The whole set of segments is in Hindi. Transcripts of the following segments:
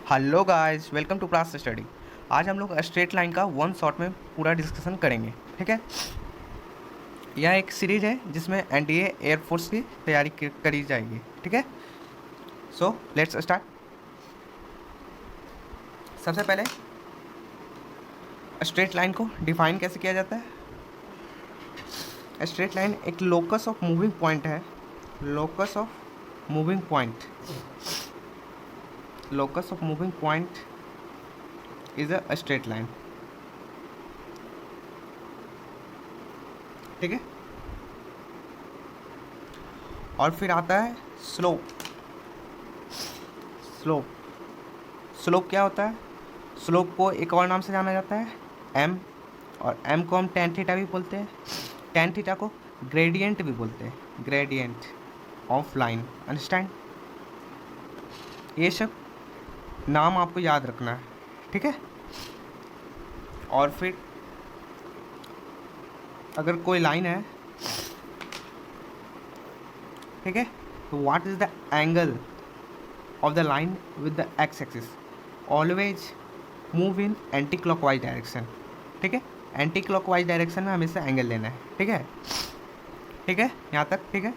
Hello guys, welcome to class study. आज हम लोग स्ट्रेट लाइन का वन शॉट में पूरा डिस्कशन करेंगे। ठीक है, यह एक सीरीज है जिसमें एनडीए एयरफोर्स की तैयारी करी जाएगी। ठीक है, सो लेट्स स्टार्ट। सबसे पहले स्ट्रेट लाइन को डिफाइन कैसे किया जाता है। स्ट्रेट लाइन एक लोकस ऑफ मूविंग पॉइंट है। Locus of moving point, locus of moving point is a straight line. ठीक है, और फिर आता है स्लोप। स्लोप, स्लोप क्या होता है? स्लोप को एक और नाम से जाना जाता है एम, और एम को हम टेन थीटा भी बोलते हैं। टेन थीटा को ग्रेडियंट भी बोलते हैं, ग्रेडियंट ऑफ लाइन। अंडरस्टैंड? ये सब नाम आपको याद रखना है। ठीक है, और फिर अगर कोई लाइन है, ठीक है, तो what is the angle of the line with the x axis? Always move in anti clockwise direction. ठीक है, एंटी क्लॉकवाइज डायरेक्शन में हमेशा एंगल लेना है। ठीक है, ठीक है, यहाँ तक ठीक है।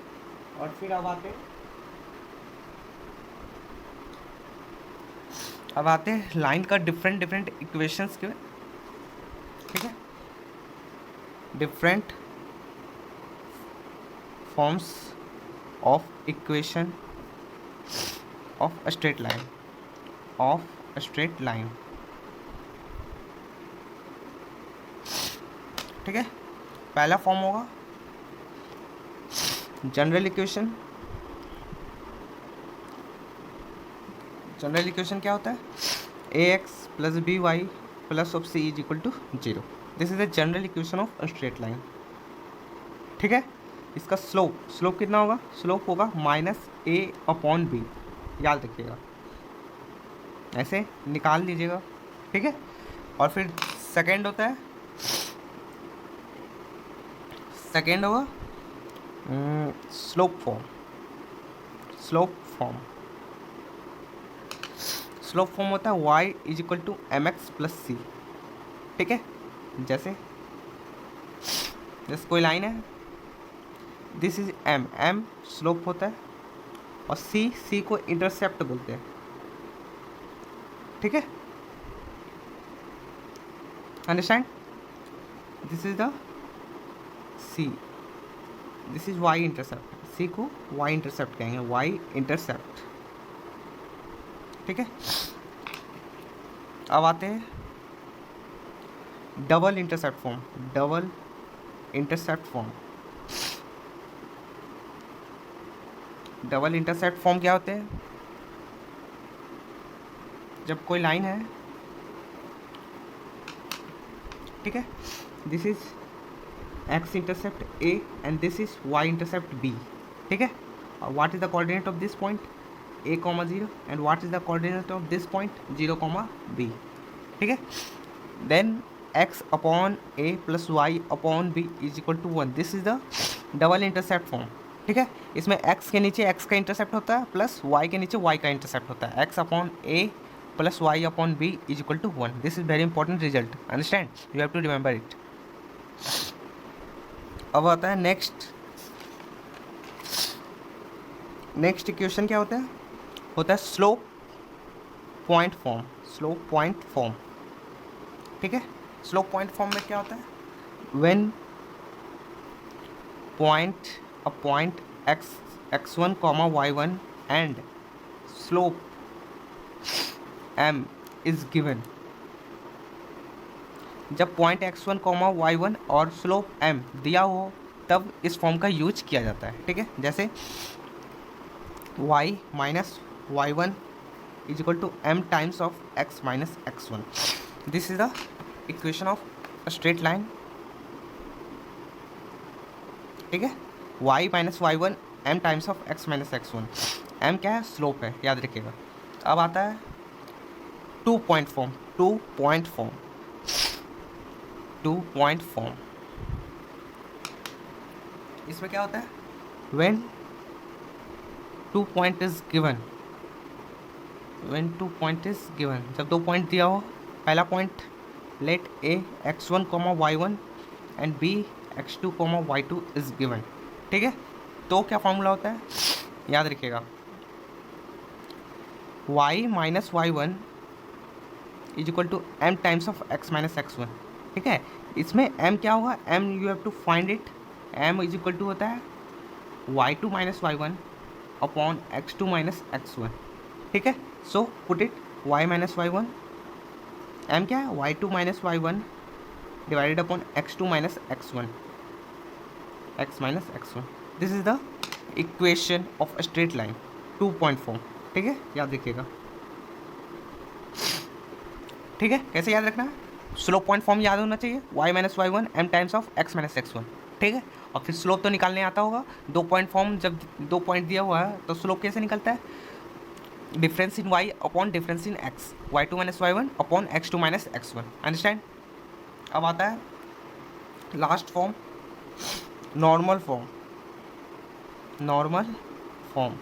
और फिर अब आते हैं लाइन का डिफरेंट इक्वेशंस के। ठीक है, different forms of equation of a straight line, of a straight line. ठीक है, पहला फॉर्म होगा जनरल इक्वेशन। जनरल इक्वेशन क्या होता है? A X plus B Y plus of C is equal to zero. This is the general equation of a straight line. ठीक है, इसका स्लोप, स्लोप कितना होगा? स्लोप होगा माइनस ए अपॉन बी। याद रखिएगा, ऐसे निकाल लीजिएगा। ठीक है, और फिर सेकेंड होता है, सेकेंड होगा slope form. Slope form, slope form होता है y is equal to M X plus C. ठीक है, जैसे जैसे कोई लाइन है, this is M, M slope होता है, और सी को इंटरसेप्ट बोलते हैं। ठीक है, understand? This is the C, this is Y intercept, C को वाई इंटरसेप्ट कहेंगे, वाई इंटरसेप्ट। ठीक है, अब आते हैं double intercept form. Double intercept form, double intercept form क्या होते हैं? जब कोई लाइन है, ठीक है, this is X intercept A and this is Y intercept B. ठीक है, और what is the coordinate of this point? a comma 0 and what is the coordinate of this point? 0 comma b। ठीक है, then x upon a plus y upon b is equal to 1। This is the double intercept form. ठीक है, इसमें x के नीचे x का इंटरसेप्ट होता है प्लस y के नीचे y का इंटरसेप्ट होता है। x upon a plus y upon b is equal to 1। This is very important result, understand? You have to remember it. अब आता है नेक्स्ट इक्वेशन क्या होता है? होता है slope point form. Slope point form, ठीक है, स्लोप पॉइंट फॉर्म में क्या होता है? When point x1 comma y1 and slope m is given. जब पॉइंट x1 कॉमा y1 और स्लोप m दिया हो तब इस फॉर्म का यूज किया जाता है। ठीक है, जैसे y minus y1 is equal to m times of x minus x1। This is the equation of a straight line. ठीक है, y minus y1 m times of x minus x1। m क्या है? स्लोप है, याद रखिएगा। अब आता है two point form. Two point form, two point form, इसमें क्या होता है? When 2 point is given, when 2 point is given, जब 2 पॉइंट दिया हो, पहला point let a x1, y1 and b x2, y2 is given. ठीक है, तो क्या फॉर्मूला होता है, याद रखिएगा, y minus y1 is equal to m times of x minus x1। ठीक है, इसमें m क्या होगा, m you have to find it, m is equal to होता है y2 minus y1 upon x2 minus x1। ठीक है, so put it y minus y1, m क्या है, y2 minus y1 divided upon x2 minus x1, x minus x1। This is the equation of straight line 2 point form. ठीक है, याद रखिएगा। ठीक है, कैसे याद रखना है, स्लोप पॉइंट फॉर्म याद होना चाहिए, y minus y1 m times of x minus x1। ठीक है, और फिर स्लोप तो निकालने आता होगा, 2 पॉइंट फॉर्म, जब 2 पॉइंट दिया हुआ है तो स्लोप कैसे निकलता है, difference in y upon difference in x, y2 minus y1 upon x2 minus x1। Understand. अब आता है last form, normal form. Normal form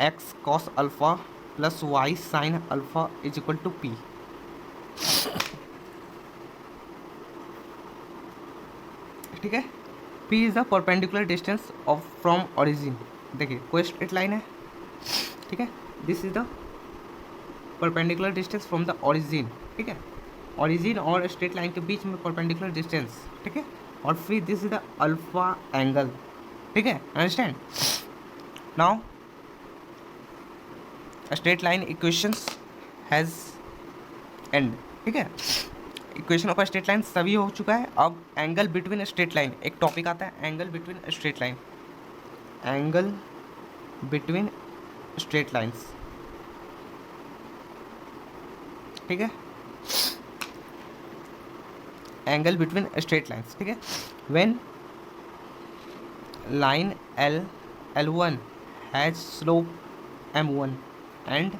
x cos alpha plus y sine alpha is equal to p। ठीक है, p is the perpendicular distance of from origin. देखिए कोई स्ट्रेट लाइन है, ठीक है, this is the perpendicular distance from the origin. ठीक है, ओरिजिन और स्ट्रेट लाइन के बीच में परपेंडिकुलर डिस्टेंस। ठीक है, और फिर this is the alpha angle. ठीक है, understand. Now straight line equations has and. ठीक है, इक्वेशन ऑफ स्ट्रेट लाइन सभी हो चुका है। अब एंगल बिटवीन स्ट्रेट लाइन, एक टॉपिक आता है angle between straight line, angle between straight lines. ठीक है, एंगल बिटवीन स्ट्रेट लाइन्स। ठीक है, when line L1 has slope m1 and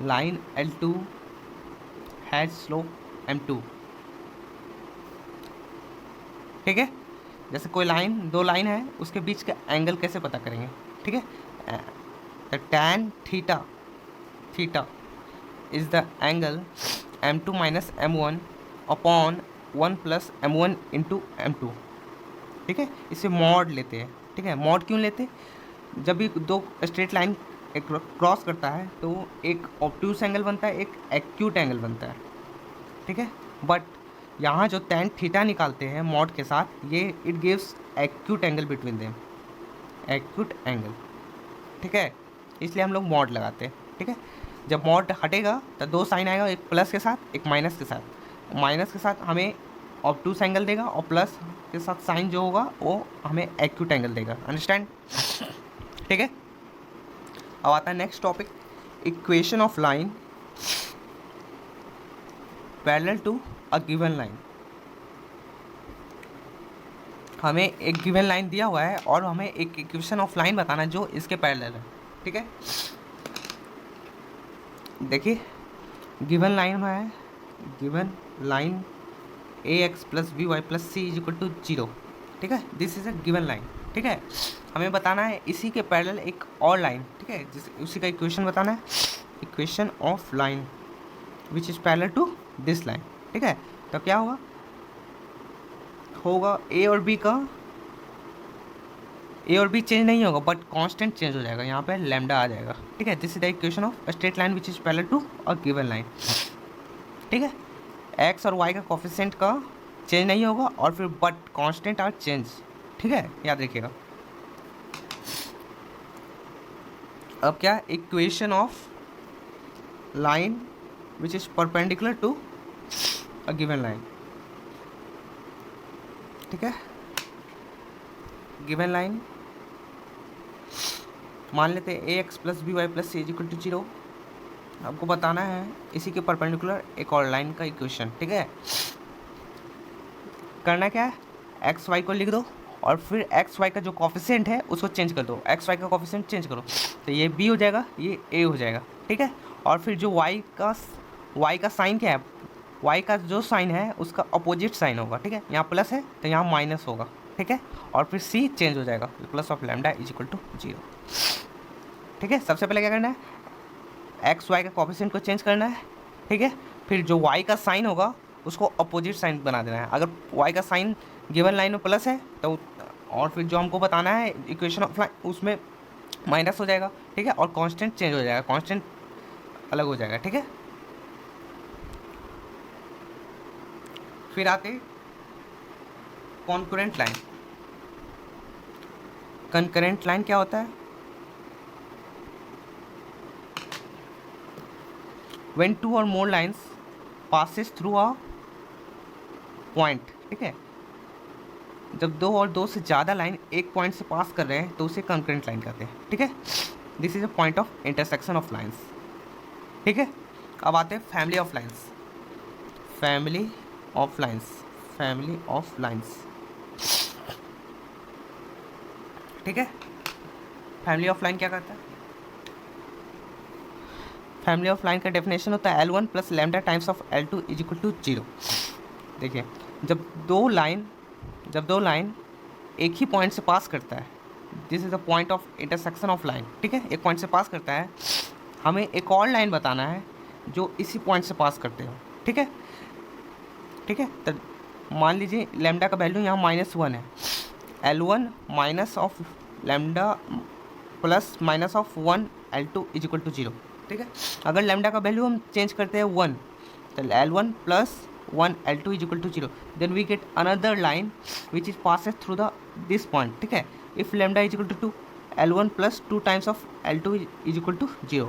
line L2 has slope m2। ठीक है, जैसे कोई लाइन, 2 लाइन है, उसके बीच का एंगल कैसे पता करेंगे। ठीक है, tan theta is the angle m2 minus m1 upon 1 plus m1 into m2। ठीक है, इसे मॉड लेते हैं। ठीक है, मॉड क्यों लेते हैं, जब भी 2 स्ट्रेट लाइन एक क्रॉस करता है तो एक ऑब्ट्यूस एंगल बनता है, एक एक्यूट एंगल बनता है। ठीक है, बट यहाँ जो tan थीटा निकालते हैं मॉड के साथ, ये it gives acute angle between them, acute angle. ठीक है, इसलिए हम लोग मॉड लगाते हैं। ठीक है, जब मॉड हटेगा तो 2 साइन आएगा, एक प्लस के साथ एक माइनस के साथ। माइनस के साथ हमें ऑब्ट्यूस एंगल देगा और प्लस के साथ साइन जो होगा वो हमें एक्यूट एंगल देगा। अंडरस्टैंड। ठीक है, अब आता है next topic, equation of line parallel to a given line. हमें एक गिवन लाइन दिया हुआ है और हमें एक इक्वेशन ऑफ लाइन बताना है जो इसके पैरेलल है। ठीक है, देखिए गिवन लाइन में है, given line ax plus B Y plus c is equal to 0। ठीक है, this is a given line. ठीक है, हमें बताना है इसी के पैरेलल एक और लाइन। ठीक है, जिस उसी का इक्वेशन बताना है, equation of line which is parallel to this line. ठीक है, तो क्या होगा ए और बी चेंज नहीं होगा, बट कांस्टेंट चेंज हो जाएगा, यहाँ पे लैम्डा आ जाएगा। ठीक है, this is the equation of straight line which is parallel to a given line. ठीक है, एक्स और वाई का कोफिशिएंट का चेंज नहीं होगा और फिर बट कांस्टेंट आर चेंज। ठीक है, याद रखिएगा। अब क्या, equation of line which is perpendicular to a given line. ठीक है, गिवन लाइन मान लेते हैं ax plus B Y plus c is equal to 0। आपको बताना है इसी के परपेंडिकुलर एक और लाइन का इक्वेशन। ठीक है, करना क्या है, एक्स वाई को लिख दो और फिर एक्स वाई का जो कोफिशिएंट है उसको चेंज कर दो, एक्स वाई का कोफिशिएंट चेंज करो तो ये बी हो जाएगा, ये ए हो जाएगा। ठीक है, और फिर जो वाई का साइन क्या है, वाई का जो साइन है उसका अपोजिट साइन होगा। ठीक है, यहाँ प्लस है तो यहाँ माइनस होगा। ठीक है, और फिर सी चेंज हो जाएगा, plus of lambda is equal to 0। ठीक है, सबसे पहले क्या करना है, एक्स वाई का कोफिशिएंट को चेंज करना है। ठीक है, फिर जो वाई का साइन होगा उसको अपोजिट साइन बना देना है। अगर वाई का साइन गिवन लाइन में प्लस है तो, और फिर जो हमको बताना है इक्वेशन ऑफ लाइन उसमें माइनस हो जाएगा। ठीक है, और कांस्टेंट चेंज हो जाएगा, कांस्टेंट अलग हो जाएगा। ठीक है, फिर आते कॉन्करेंट लाइन। कंकरेंट लाइन क्या होता है, when two or more lines passes through a point। ठीक है, जब दो और दो से ज़्यादा लाइन एक पॉइंट से पास कर रहे हैं तो उसे कंकरेंट लाइन कहते हैं। ठीक है, this is a point of intersection of lines. ठीक है, अब आते हैं family of lines. Family of lines, family of lines. ठीक है, फैमिली ऑफ लाइन क्या करता है, फैमिली ऑफ लाइन का डेफिनेशन होता है L1 plus lambda times of L2 is equal to 0। देखिए, जब दो लाइन एक ही पॉइंट से पास करता है, this is the point of intersection of line. ठीक है, एक पॉइंट से पास करता है, हमें एक और लाइन बताना है जो इसी पॉइंट से पास करते हो। ठीक है, ठीक है, तो मान लीजिए लैम्डा का वैल्यू यहाँ -1 है, L1 minus of lambda plus minus of 1 L2 is equal to 0। ठीक है, अगर लैम्डा का वैल्यू हम चेंज करते हैं 1, तो L1 plus 1 L2 is equal to 0, then we get another line which is passes through the this point. ठीक है, if lambda is equal to 2, L1 plus 2 times of L2 is equal to 0,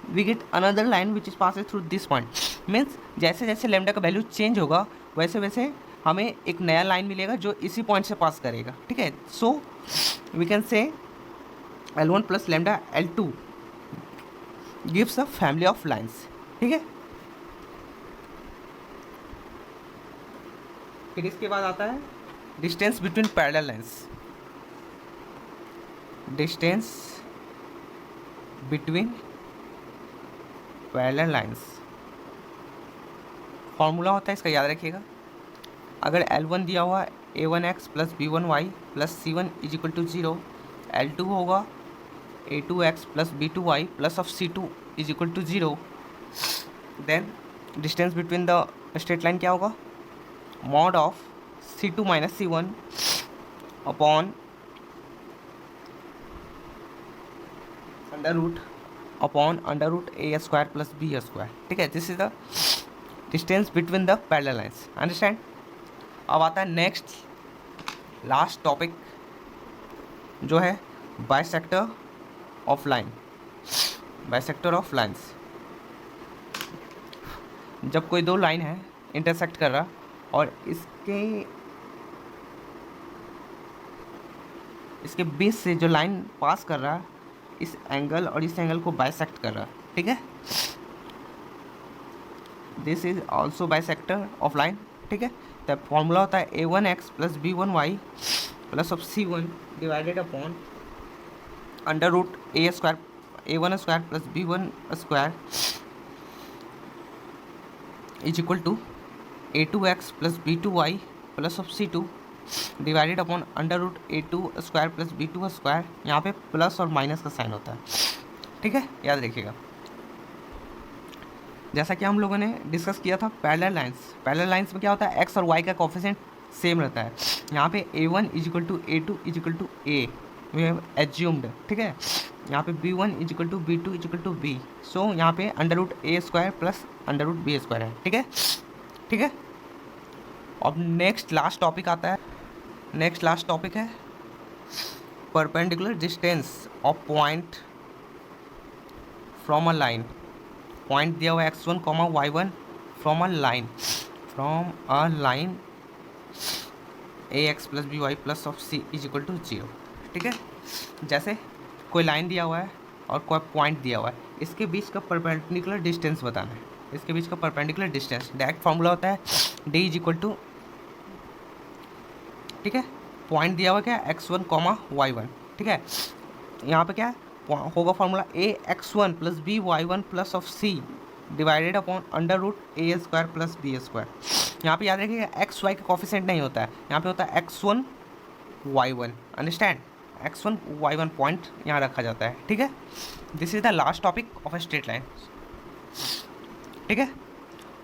we get another line which is passes through this point. Means जैसे जैसे लैम्डा का वैल्यू चेंज होगा वैसे वैसे हमें एक नया लाइन मिलेगा जो इसी पॉइंट से पास करेगा। ठीक है, so we can say L1 plus lambda L2 gives a family of lines। ठीक है, फिर इसके बाद आता है distance between parallel lines. Distance between parallel lines formula होता है इसका, याद रखिएगा। अगर L1 दिया हुआ A1x plus B1y plus C1 is equal to 0, L2 होगा A2x plus B2y plus of C2 is equal to 0, then distance between the straight line क्या होगा, mod of C2 minus C1 upon under root A square plus B square. ठीक है, this is the distance between the parallel lines. Understand. अब आता है नेक्स्ट लास्ट टॉपिक जो है bisector of line. Bisector of lines, जब कोई दो लाइन है इंटरसेक्ट कर रहा और इसके बीच से जो लाइन पास कर रहा है इस एंगल और इस एंगल को बाइसेक्ट कर रहा है। ठीक है, this is also bisector of line. ठीक है, तो फॉर्मूला होता है A1x plus B1y plus of C1 divided upon under root A square A1 square plus B1 square is equal to A2x plus B2y plus of C2 divided upon under root A2 square plus B2 square. यहाँ पे प्लस और माइनस का साइन होता है। ठीक है, याद रखिएगा। जैसा कि हम लोगों ने डिस्कस किया था पैरेलल लाइंस, पैरेलल लाइंस में क्या होता है, एक्स और वाई का कोफिशिएंट सेम रहता है। यहाँ पे A1 is equal to A2 is equal to A we have assumed. ठीक है, यहाँ पे B1 is equal to B2 is equal to B, so यहाँ पे under root A square plus under root B square है। ठीक है, ठीक है। अब नेक्स्ट लास्ट टॉपिक आता है, नेक्स्ट लास्ट टॉपिक है perpendicular distance of point from a line. पॉइंट दिया हुआ x1 comma y1 from a line ax plus B Y plus of c is equal to 0। ठीक है, जैसे कोई लाइन दिया हुआ है और कोई पॉइंट दिया हुआ है, इसके बीच का परपेंडिकुलर डिस्टेंस बताना है। इसके बीच का परपेंडिकुलर डिस्टेंस डायरेक्ट फॉर्मूला होता है d इज इक्वल टू, ठीक है, पॉइंट दिया हुआ क्या है x1 कॉमा y1। ठीक है, यहाँ पे क्या है होगा formula ax1 plus b y1 plus of c divided upon under root A square plus B square. यहाँ पे याद रखिएगा एक्स वाई का कोफिशिएंट नहीं होता है, यहाँ पे होता है x1 y1, understand, x1 y1 point यहाँ रखा जाता है, ठीक है। This is the last topic of a straight line, ठीक है।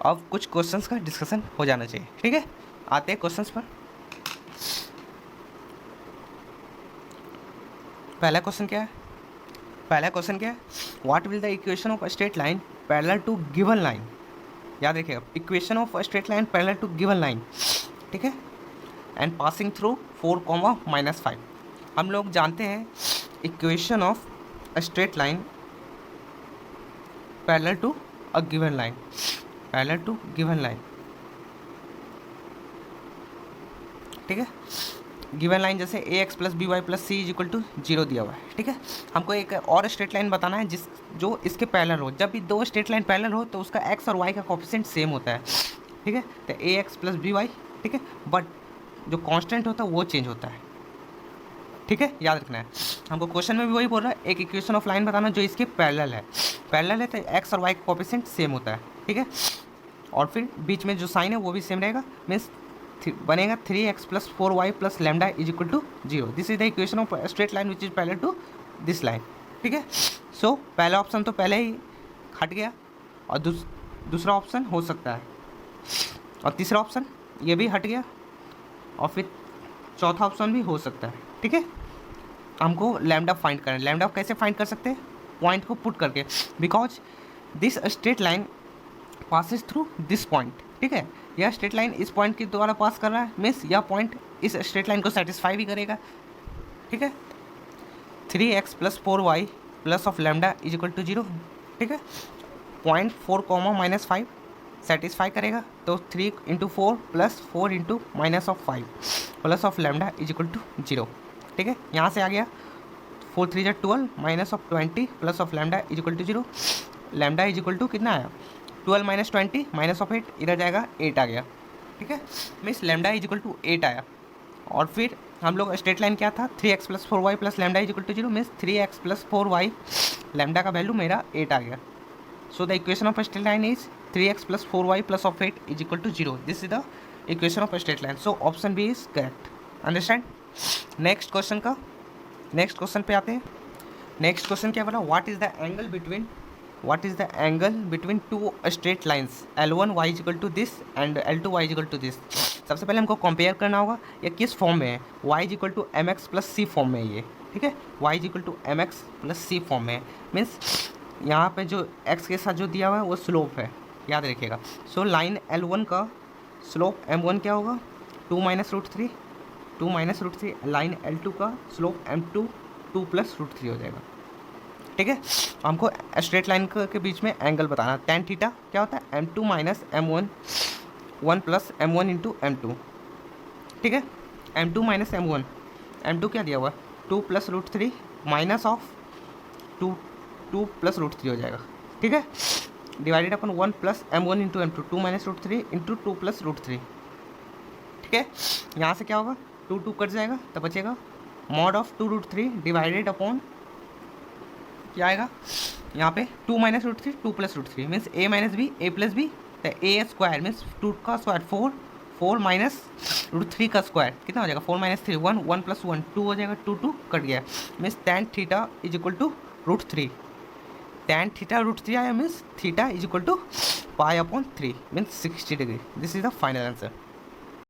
अब कुछ क्वेश्चंस का डिस्कशन हो जाना चाहिए, ठीक है। आते हैं क्वेश्चंस पर। पहला क्वेश्चन क्या है, what will the equation of a straight line parallel to given line, याद रखिएगा, equation of a straight line parallel to given line, ठीक है, एंड पासिंग थ्रू 4, -5। हम लोग जानते हैं equation of a straight line parallel to a given line, ठीक है। गिवन लाइन जैसे ax + by + c = 0 दिया हुआ है, ठीक है। हमको एक और स्ट्रेट लाइन बताना है जो इसके पैरेलल हो। जब भी दो स्ट्रेट लाइन पैरेलल हो तो उसका x और y का कोएफिशिएंट सेम होता है, ठीक है। तो ax + by, ठीक है, बट जो कांस्टेंट होता है वो चेंज होता है, ठीक है, याद रखना है। हमको क्वेश्चन में भी वही बोल रहा है, एक इक्वेशन ऑफ लाइन बताना जो इसके पैरेलल है तो x और y का कोएफिशिएंट सेम होता है, ठीक है। और फिर बीच में जो साइन है वो भी सेम रहेगा, मीन्स बनेगा 3x + 4y + λ = 0। This is the equation of straight line which is parallel to this line, ठीक है। सो पहला ऑप्शन तो पहले ही हट गया, और दूसरा ऑप्शन हो सकता है, और तीसरा ऑप्शन ये भी हट गया, और फिर चौथा ऑप्शन भी हो सकता है, ठीक है। हमको लैम्डा फाइंड करना है। लैम्डा कैसे फाइंड कर सकते हैं, पॉइंट को पुट करके, because this straight line passes through this point, ठीक है। यह स्ट्रेट लाइन इस पॉइंट के द्वारा पास कर रहा है, मीन्स यह पॉइंट इस स्ट्रेट लाइन को सेटिस्फाई भी करेगा, ठीक है। 3x + 4y + of λ = 0, ठीक है। पॉइंट 4, -5 सेटिस्फाई करेगा, तो 3 × 4 + 4 × -5 + of λ = 0, ठीक है। यहाँ से आ गया 4 3 12 -20 + of λ = 0। λ = कितना आया, 12 - 20 -8, इधर जाएगा 8 आ गया, ठीक है। मीन्स λ = 8 आया। और फिर हम लोग स्ट्रेट लाइन क्या था, 3x + 4y + λ = 0, means 3x + 4y, λ का वैल्यू मेरा 8 आ गया। So the equation of straight line is 3x + 4y + of 8 = 0। This is the equation of straight line. So option B is correct, understand. Next question पे आते हैं। नेक्स्ट क्वेश्चन क्या बोला, what is the angle between two straight lines L1 y = this and L2 y = this. सबसे पहले हमको कंपेयर करना होगा ये किस फॉर्म में है, y = mx + c फॉर्म में है ये, ठीक है। y = mx + c फॉर्म में है, मीन्स यहाँ पे जो x के साथ जो दिया हुआ है वो स्लोप है, याद रखिएगा। सो लाइन L1 का स्लोप m1 क्या होगा, 2 - √3। लाइन L2 का स्लोप m2 2 + √3 हो जाएगा, ठीक है। हमको स्ट्रेट लाइन के बीच में एंगल बताना, tan थीटा क्या होता है, m2 - m1 1 + m1 × m2, ठीक है। m2 - m1 क्या दिया हुआ है, 2 + √3 माइनस ऑफ 2 + √3 हो जाएगा, ठीक है। डिवाइडेड अपन 1 + m1 × m2, 2 - √3 × 2 + √3, ठीक है। यहाँ से क्या होगा, 2 कट जाएगा तो बचेगा mod ऑफ 2 √3 डिवाइडेड अपॉन क्या आएगा यहाँ पे 2 - √3 2 + √3 means a - b a + b, तो a² मीन्स 2 का स्क्वायर 4 -√3 का स्क्वायर कितना हो जाएगा, 4 - 3 1 1 + 1 2 हो जाएगा, 2 कट गया, means tan theta = √3, tan theta √3 आया, means theta = π/3 means 60 degree. This is the final answer.